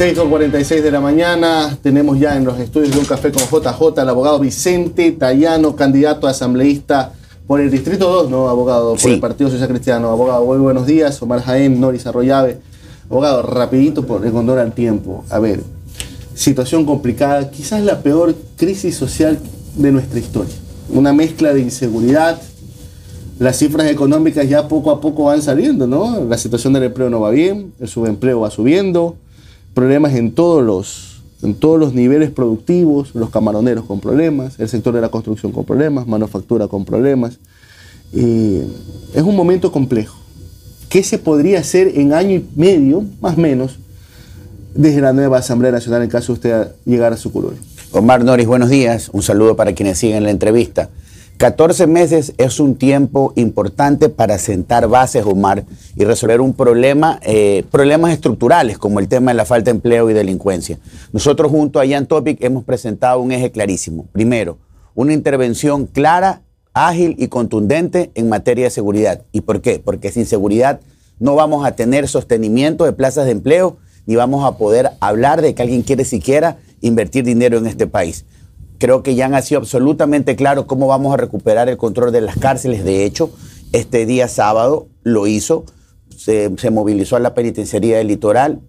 6:46 de la mañana, tenemos ya en los estudios de Un Café con JJ al abogado Vicente Tayano, candidato a asambleísta por el Distrito 2, ¿no, abogado? Por el Partido Social Cristiano. Abogado, muy buenos días. Omar Jaén, Noris Arroyave. Abogado, rapidito, por el condor al tiempo. A ver, situación complicada, quizás la peor crisis social de nuestra historia. Una mezcla de inseguridad. Las cifras económicas ya poco a poco van saliendo, ¿no? La situación del empleo no va bien, el subempleo va subiendo, problemas en todos los niveles productivos, los camaroneros con problemas, el sector de la construcción con problemas, manufactura con problemas. Es un momento complejo. ¿Qué se podría hacer en año y medio, más o menos, desde la nueva Asamblea Nacional en caso de usted llegara a su curul? Omar, Noris, buenos días. Un saludo para quienes siguen la entrevista. 14 meses es un tiempo importante para sentar bases, Omar, y resolver un problema, problemas estructurales como el tema de la falta de empleo y delincuencia. Nosotros junto a Jan Topic hemos presentado un eje clarísimo. Primero, una intervención clara, ágil y contundente en materia de seguridad. ¿Y por qué? Porque sin seguridad no vamos a tener sostenimiento de plazas de empleo ni vamos a poder hablar de que alguien quiere siquiera invertir dinero en este país. Creo que ya han sido absolutamente claro cómo vamos a recuperar el control de las cárceles. De hecho, este día sábado lo hizo, se movilizó a la penitenciaría del Litoral,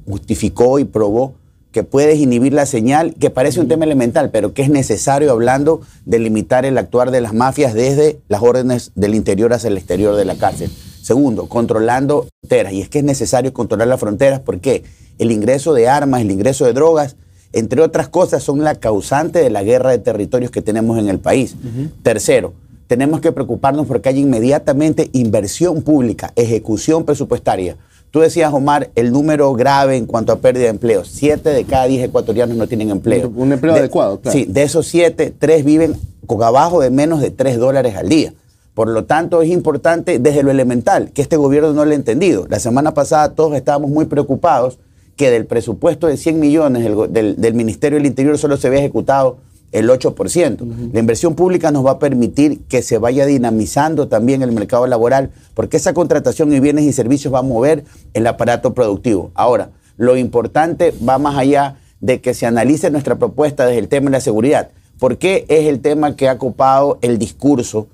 justificó y probó que puedes inhibir la señal, que parece un tema elemental, pero que es necesario hablando de limitar el actuar de las mafias desde las órdenes del interior hacia el exterior de la cárcel. Segundo, controlando fronteras. Y es que es necesario controlar las fronteras porque el ingreso de armas, el ingreso de drogas, entre otras cosas, son la causante de la guerra de territorios que tenemos en el país. Tercero, tenemos que preocuparnos porque haya inmediatamente inversión pública, ejecución presupuestaria. Tú decías, Omar, el número grave en cuanto a pérdida de empleo. 7 de cada 10 ecuatorianos no tienen empleo. Un empleo adecuado, claro. Sí, de esos 7, 3 viven con abajo de menos de $3 al día. Por lo tanto, es importante desde lo elemental, que este gobierno no lo ha entendido. La semana pasada todos estábamos muy preocupados que del presupuesto de 100 millones del Ministerio del Interior solo se había ejecutado el 8%. La inversión pública nos va a permitir que se vaya dinamizando también el mercado laboral, porque esa contratación de bienes y servicios va a mover el aparato productivo. Ahora, lo importante va más allá de que se analice nuestra propuesta desde el tema de la seguridad. ¿Por qué es el tema que ha ocupado el discurso?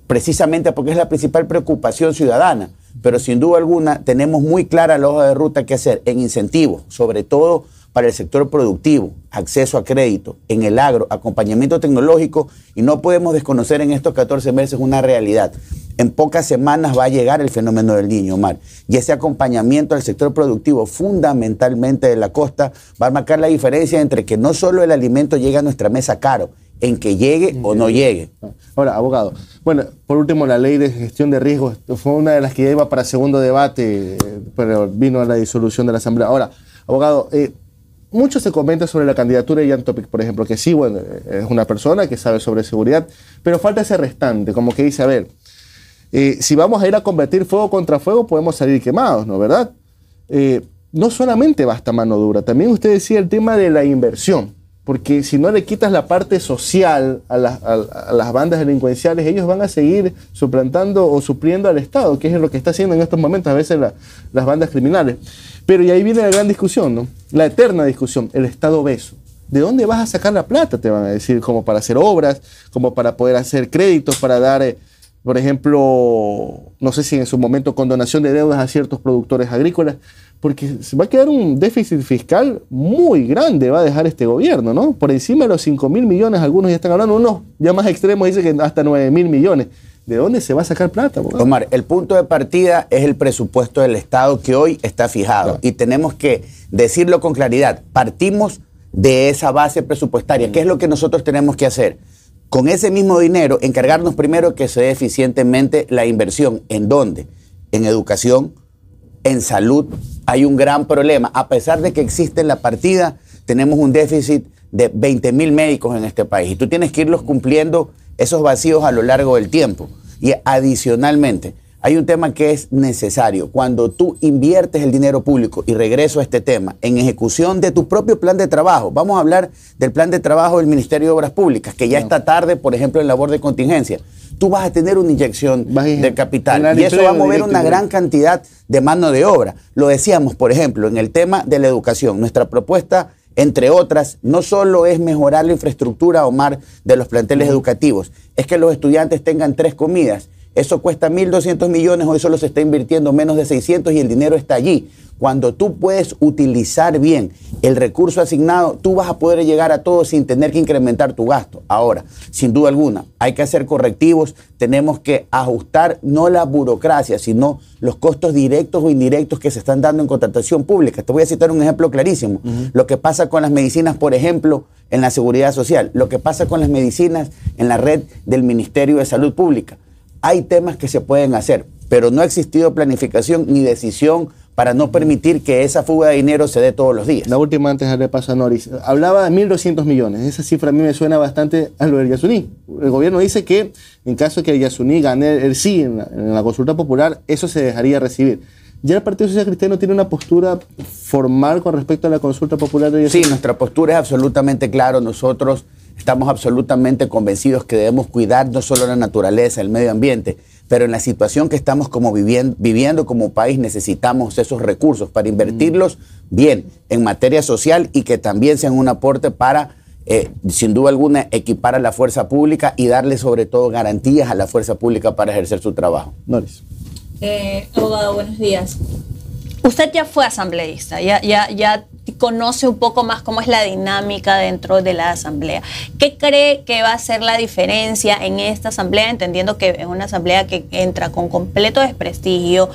Precisamente porque es la principal preocupación ciudadana. Pero sin duda alguna tenemos muy clara la hoja de ruta que hacer en incentivos, sobre todo para el sector productivo, acceso a crédito, en el agro, acompañamiento tecnológico, y no podemos desconocer en estos 14 meses una realidad. En pocas semanas va a llegar el fenómeno del Niño, Omar, y ese acompañamiento al sector productivo, fundamentalmente de la costa, va a marcar la diferencia entre que no solo el alimento llegue a nuestra mesa caro, en que llegue o no llegue. Ahora, abogado, bueno, por último, la ley de gestión de riesgos fue una de las que ya iba para segundo debate, pero vino a la disolución de la Asamblea. Ahora, abogado, mucho se comenta sobre la candidatura de Jan Topic, por ejemplo, que sí, bueno, es una persona que sabe sobre seguridad, pero falta ese restante, como que dice, a ver, si vamos a ir a convertir fuego contra fuego, podemos salir quemados, ¿no? ¿Verdad? No solamente basta mano dura, también usted decía el tema de la inversión. Porque si no le quitas la parte social a las bandas delincuenciales, ellos van a seguir suplantando o supliendo al Estado, que es lo que está haciendo en estos momentos a veces las bandas criminales. Pero y ahí viene la gran discusión, ¿no? La eterna discusión, el Estado obeso. ¿De dónde vas a sacar la plata? Te van a decir, como para hacer obras, como para poder hacer créditos, para dar, por ejemplo, no sé si en su momento condonación de deudas a ciertos productores agrícolas. Porque se va a quedar un déficit fiscal muy grande, va a dejar este gobierno, ¿no? Por encima de los 5.000 millones, algunos ya están hablando, unos ya más extremos dicen que hasta 9.000 millones. ¿De dónde se va a sacar plata, abogado? Omar, el punto de partida es el presupuesto del Estado que hoy está fijado. Claro. Y tenemos que decirlo con claridad. Partimos de esa base presupuestaria. ¿Qué es lo que nosotros tenemos que hacer? Con ese mismo dinero, encargarnos primero que se dé eficientemente la inversión. ¿En dónde? En educación, en salud. Hay un gran problema. A pesar de que existe la partida, tenemos un déficit de 20.000 médicos en este país. Y tú tienes que irlos cumpliendo esos vacíos a lo largo del tiempo. Y adicionalmente, hay un tema que es necesario. Cuando tú inviertes el dinero público, y regreso a este tema, en ejecución de tu propio plan de trabajo. Vamos a hablar del plan de trabajo del Ministerio de Obras Públicas, que ya está tarde, por ejemplo, en labor de contingencia. tú vas a tener una inyección de capital y eso va a mover una gran cantidad de mano de obra. Lo decíamos, por ejemplo, en el tema de la educación. Nuestra propuesta, entre otras, no solo es mejorar la infraestructura, Omar, de los planteles educativos, es que los estudiantes tengan 3 comidas. Eso cuesta 1.200 millones, hoy solo se está invirtiendo menos de 600 y el dinero está allí. Cuando tú puedes utilizar bien el recurso asignado, tú vas a poder llegar a todo sin tener que incrementar tu gasto. Ahora, sin duda alguna, hay que hacer correctivos, tenemos que ajustar no la burocracia, sino los costos directos o indirectos que se están dando en contratación pública. Te voy a citar un ejemplo clarísimo. Lo que pasa con las medicinas, por ejemplo, en la seguridad social, lo que pasa con las medicinas en la red del Ministerio de Salud Pública. Hay temas que se pueden hacer, pero no ha existido planificación ni decisión para no permitir que esa fuga de dinero se dé todos los días. La última antes de darle paso a Noris. Hablaba de 1.200 millones. Esa cifra a mí me suena bastante a lo del Yasuní. El gobierno dice que en caso de que el Yasuní gane el sí en la consulta popular, eso se dejaría recibir. ¿Ya el Partido Social Cristiano tiene una postura formal con respecto a la consulta popular del Yasuní? Sí, nuestra postura es absolutamente clara. Nosotros estamos absolutamente convencidos que debemos cuidar no solo la naturaleza, el medio ambiente, pero en la situación que estamos como viviendo como país necesitamos esos recursos para invertirlos bien en materia social y que también sean un aporte para, sin duda alguna, equipar a la fuerza pública y darle sobre todo garantías a la fuerza pública para ejercer su trabajo. Noris. Abogado, buenos días. Usted ya fue asambleísta, ya conoce un poco más cómo es la dinámica dentro de la asamblea. ¿Qué cree que va a ser la diferencia en esta asamblea? Entendiendo que es una asamblea que entra con completo desprestigio,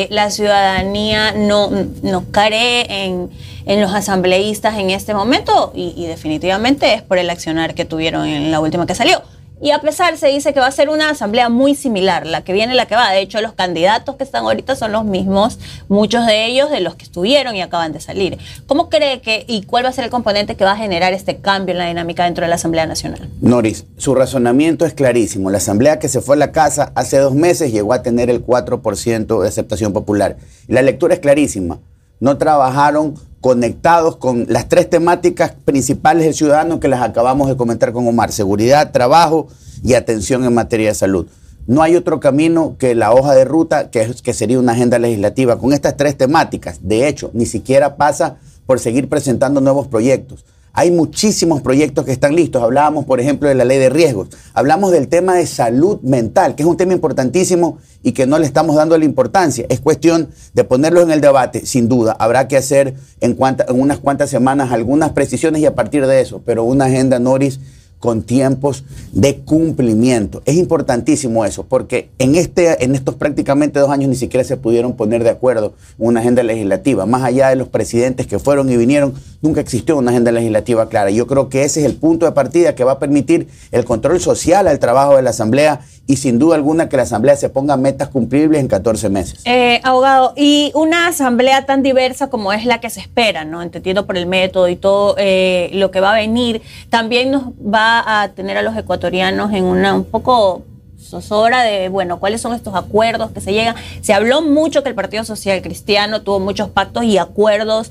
la ciudadanía no cree en los asambleístas en este momento y definitivamente es por el accionar que tuvieron en la última que salió. Y a pesar, se dice que va a ser una asamblea muy similar, la que viene, la que va. De hecho, los candidatos que están ahorita son los mismos, muchos de ellos de los que estuvieron y acaban de salir. ¿Cómo cree que y cuál va a ser el componente que va a generar este cambio en la dinámica dentro de la Asamblea Nacional? Noris, su razonamiento es clarísimo. La asamblea que se fue a la casa hace 2 meses llegó a tener el 4% de aceptación popular. Y la lectura es clarísima. No trabajaron conectados con las 3 temáticas principales del ciudadano que las acabamos de comentar con Omar: seguridad, trabajo y atención en materia de salud. No hay otro camino que la hoja de ruta, que sería una agenda legislativa con estas 3 temáticas. De hecho, ni siquiera pasa por seguir presentando nuevos proyectos. Hay muchísimos proyectos que están listos. Hablábamos, por ejemplo, de la ley de riesgos. Hablamos del tema de salud mental, que es un tema importantísimo y que no le estamos dando la importancia. Es cuestión de ponerlo en el debate, sin duda. Habrá que hacer en unas cuantas semanas algunas precisiones y a partir de eso, pero una agenda, Noris, con tiempos de cumplimiento. Es importantísimo eso, porque en estos prácticamente 2 años ni siquiera se pudieron poner de acuerdo en una agenda legislativa. Más allá de los presidentes que fueron y vinieron, nunca existió una agenda legislativa clara. Yo creo que ese es el punto de partida que va a permitir el control social al trabajo de la Asamblea y sin duda alguna que la Asamblea se ponga metas cumplibles en 14 meses. Abogado, y una Asamblea tan diversa como es la que se espera, ¿no? Entendiendo por el método y todo lo que va a venir, también nos va a tener a los ecuatorianos en un poco zozobra de, bueno, ¿cuáles son estos acuerdos que se llegan? Se habló mucho que el Partido Social Cristiano tuvo muchos pactos y acuerdos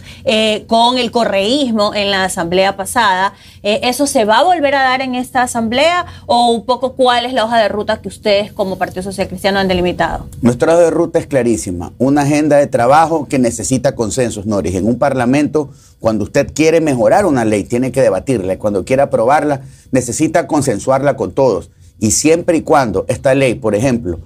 con el correísmo en la asamblea pasada. ¿Eso se va a volver a dar en esta asamblea o un poco cuál es la hoja de ruta que ustedes como Partido Social Cristiano han delimitado? Nuestra hoja de ruta es clarísima. Una agenda de trabajo que necesita consensos, Noris. En un parlamento, cuando usted quiere mejorar una ley, tiene que debatirla. Y cuando quiere aprobarla, necesita consensuarla con todos. Y siempre y cuando esta ley, por ejemplo,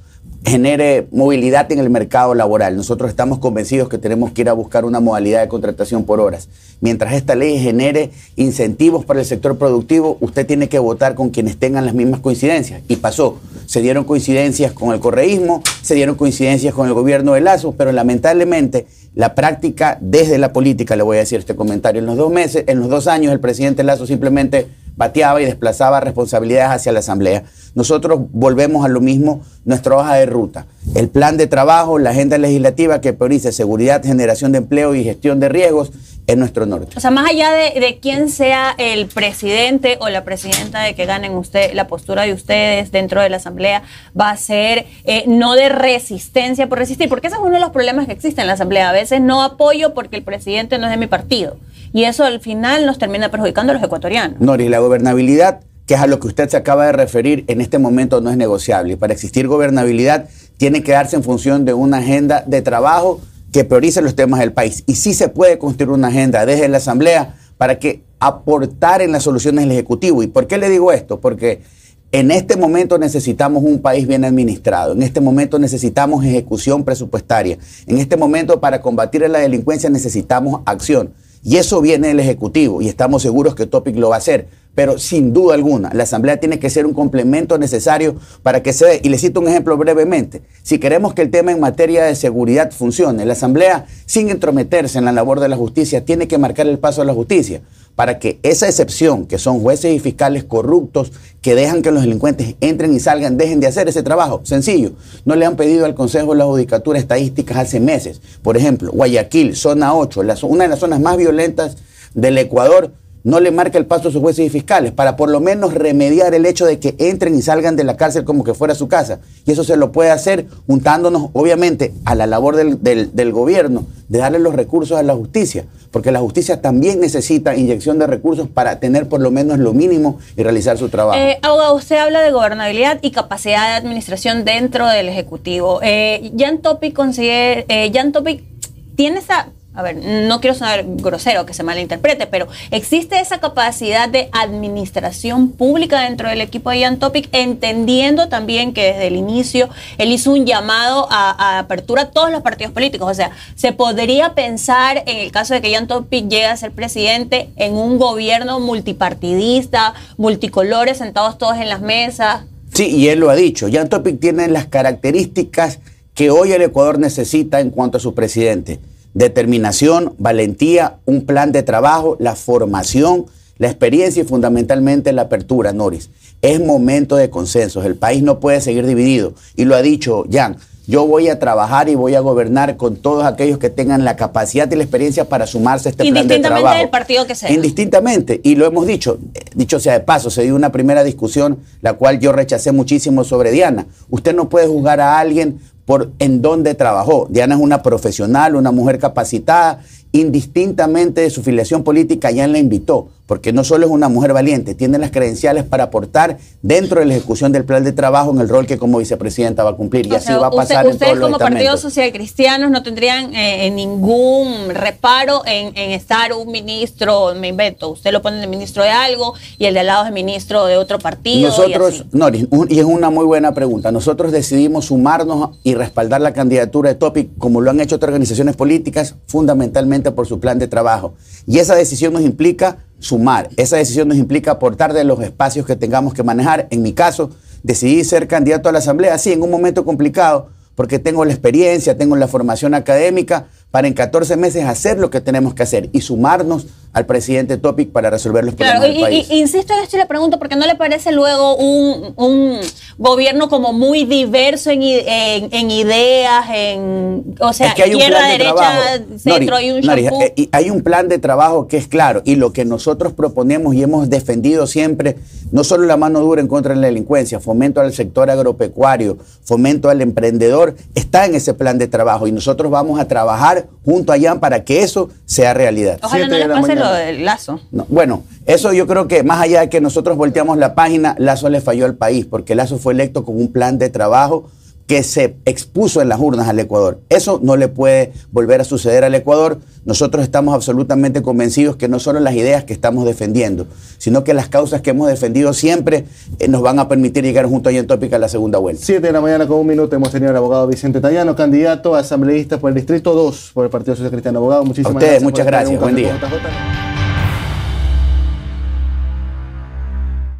genere movilidad en el mercado laboral, nosotros estamos convencidos que tenemos que ir a buscar una modalidad de contratación por horas. Mientras esta ley genere incentivos para el sector productivo, usted tiene que votar con quienes tengan las mismas coincidencias. Y pasó. Se dieron coincidencias con el correísmo, se dieron coincidencias con el gobierno de Lazo, pero lamentablemente la práctica desde la política, le voy a decir este comentario, en los 2 años el presidente Lazo simplemente bateaba y desplazaba responsabilidades hacia la Asamblea. Nosotros volvemos a lo mismo, nuestra hoja de ruta, el plan de trabajo, la agenda legislativa que priorice seguridad, generación de empleo y gestión de riesgos es nuestro norte. O sea, más allá de quién sea el presidente o la presidenta de que ganen usted, la postura de ustedes dentro de la Asamblea va a ser no de resistencia por resistir, porque ese es uno de los problemas que existen en la Asamblea. A veces no apoyo porque el presidente no es de mi partido. Y eso al final nos termina perjudicando a los ecuatorianos. Noris, la gobernabilidad que es a lo que usted se acaba de referir, en este momento no es negociable. Y para existir gobernabilidad tiene que darse en función de una agenda de trabajo que priorice los temas del país. Y sí se puede construir una agenda desde la Asamblea para que aportar en las soluciones del Ejecutivo. ¿Y por qué le digo esto? Porque en este momento necesitamos un país bien administrado. En este momento necesitamos ejecución presupuestaria. En este momento, para combatir la delincuencia, necesitamos acción. Y eso viene del Ejecutivo y estamos seguros que Topic lo va a hacer. Pero sin duda alguna, la Asamblea tiene que ser un complemento necesario para que se dé. Y le cito un ejemplo brevemente. Si queremos que el tema en materia de seguridad funcione, la Asamblea, sin entrometerse en la labor de la justicia, tiene que marcar el paso a la justicia para que esa excepción, que son jueces y fiscales corruptos, que dejan que los delincuentes entren y salgan, dejen de hacer ese trabajo. Sencillo. No le han pedido al Consejo de la Judicatura estadísticas hace meses. Por ejemplo, Guayaquil, zona 8, una de las zonas más violentas del Ecuador, no le marca el paso a sus jueces y fiscales para por lo menos remediar el hecho de que entren y salgan de la cárcel como que fuera su casa. Y eso se lo puede hacer juntándonos, obviamente, a la labor del gobierno de darle los recursos a la justicia, porque la justicia también necesita inyección de recursos para tener por lo menos lo mínimo y realizar su trabajo. Abogado, usted habla de gobernabilidad y capacidad de administración dentro del Ejecutivo. Jan Topic tiene esa... A ver, no quiero sonar grosero, que se malinterprete, pero ¿existe esa capacidad de administración pública dentro del equipo de Jan Topic, entendiendo también que desde el inicio él hizo un llamado a apertura a todos los partidos políticos? O sea, ¿se podría pensar, en el caso de que Jan Topic llegue a ser presidente, en un gobierno multipartidista, multicolores, sentados todos en las mesas? Sí, y él lo ha dicho. Jan Topic tiene las características que hoy el Ecuador necesita en cuanto a su presidente: determinación, valentía, un plan de trabajo, la formación, la experiencia y fundamentalmente la apertura, Noris. Es momento de consensos. El país no puede seguir dividido. Y lo ha dicho Jan. Yo voy a trabajar y voy a gobernar con todos aquellos que tengan la capacidad y la experiencia para sumarse a este plan de trabajo. Indistintamente del partido que sea. Indistintamente. Y lo hemos dicho. Dicho sea de paso, se dio una primera discusión, la cual yo rechacé muchísimo, sobre Diana. Usted no puede juzgar a alguien por en dónde trabajó. Diana es una profesional, una mujer capacitada, indistintamente de su filiación política. Jan la invitó, porque no solo es una mujer valiente, tiene las credenciales para aportar dentro de la ejecución del plan de trabajo en el rol que como vicepresidenta va a cumplir. Y así va a pasar en todos los ustedes como estamentos. Partido Social Cristianos no tendrían ningún reparo en estar un ministro, me invento, usted lo pone de ministro de algo y el de al lado es ministro de otro partido. Nosotros, Noris, y es una muy buena pregunta, nosotros decidimos sumarnos y respaldar la candidatura de Topic, como lo han hecho otras organizaciones políticas, fundamentalmente por su plan de trabajo. Y esa decisión nos implica sumar, esa decisión nos implica aportar de los espacios que tengamos que manejar. En mi caso, decidí ser candidato a la Asamblea, sí, en un momento complicado, porque tengo la experiencia, tengo la formación académica para en 14 meses hacer lo que tenemos que hacer y sumarnos al presidente Topic para resolver los problemas del país. Insisto en esto y le pregunto, porque ¿no le parece luego un gobierno como muy diverso en ideas, o sea, es que hay izquierda, derecha, centro y un shampoo? Hay un plan de trabajo que es claro, y lo que nosotros proponemos y hemos defendido siempre, no solo la mano dura en contra de la delincuencia, fomento al sector agropecuario, fomento al emprendedor, está en ese plan de trabajo y nosotros vamos a trabajar junto a Jan para que eso sea realidad. Ojalá no les pase lo del Lazo. No, bueno, eso yo creo que más allá de que nosotros volteamos la página, Lazo le falló al país, porque Lazo fue electo con un plan de trabajo que se expuso en las urnas al Ecuador. Eso no le puede volver a suceder al Ecuador. Nosotros estamos absolutamente convencidos que no solo las ideas que estamos defendiendo, sino que las causas que hemos defendido siempre nos van a permitir llegar junto a Jan Topic a la segunda vuelta. 7 de la mañana con 1 minuto hemos tenido al abogado Vicente Tayano, candidato a asambleísta por el Distrito 2 por el Partido Social Cristiano. Abogado, muchísimas a ustedes, gracias. muchas gracias. Buen día.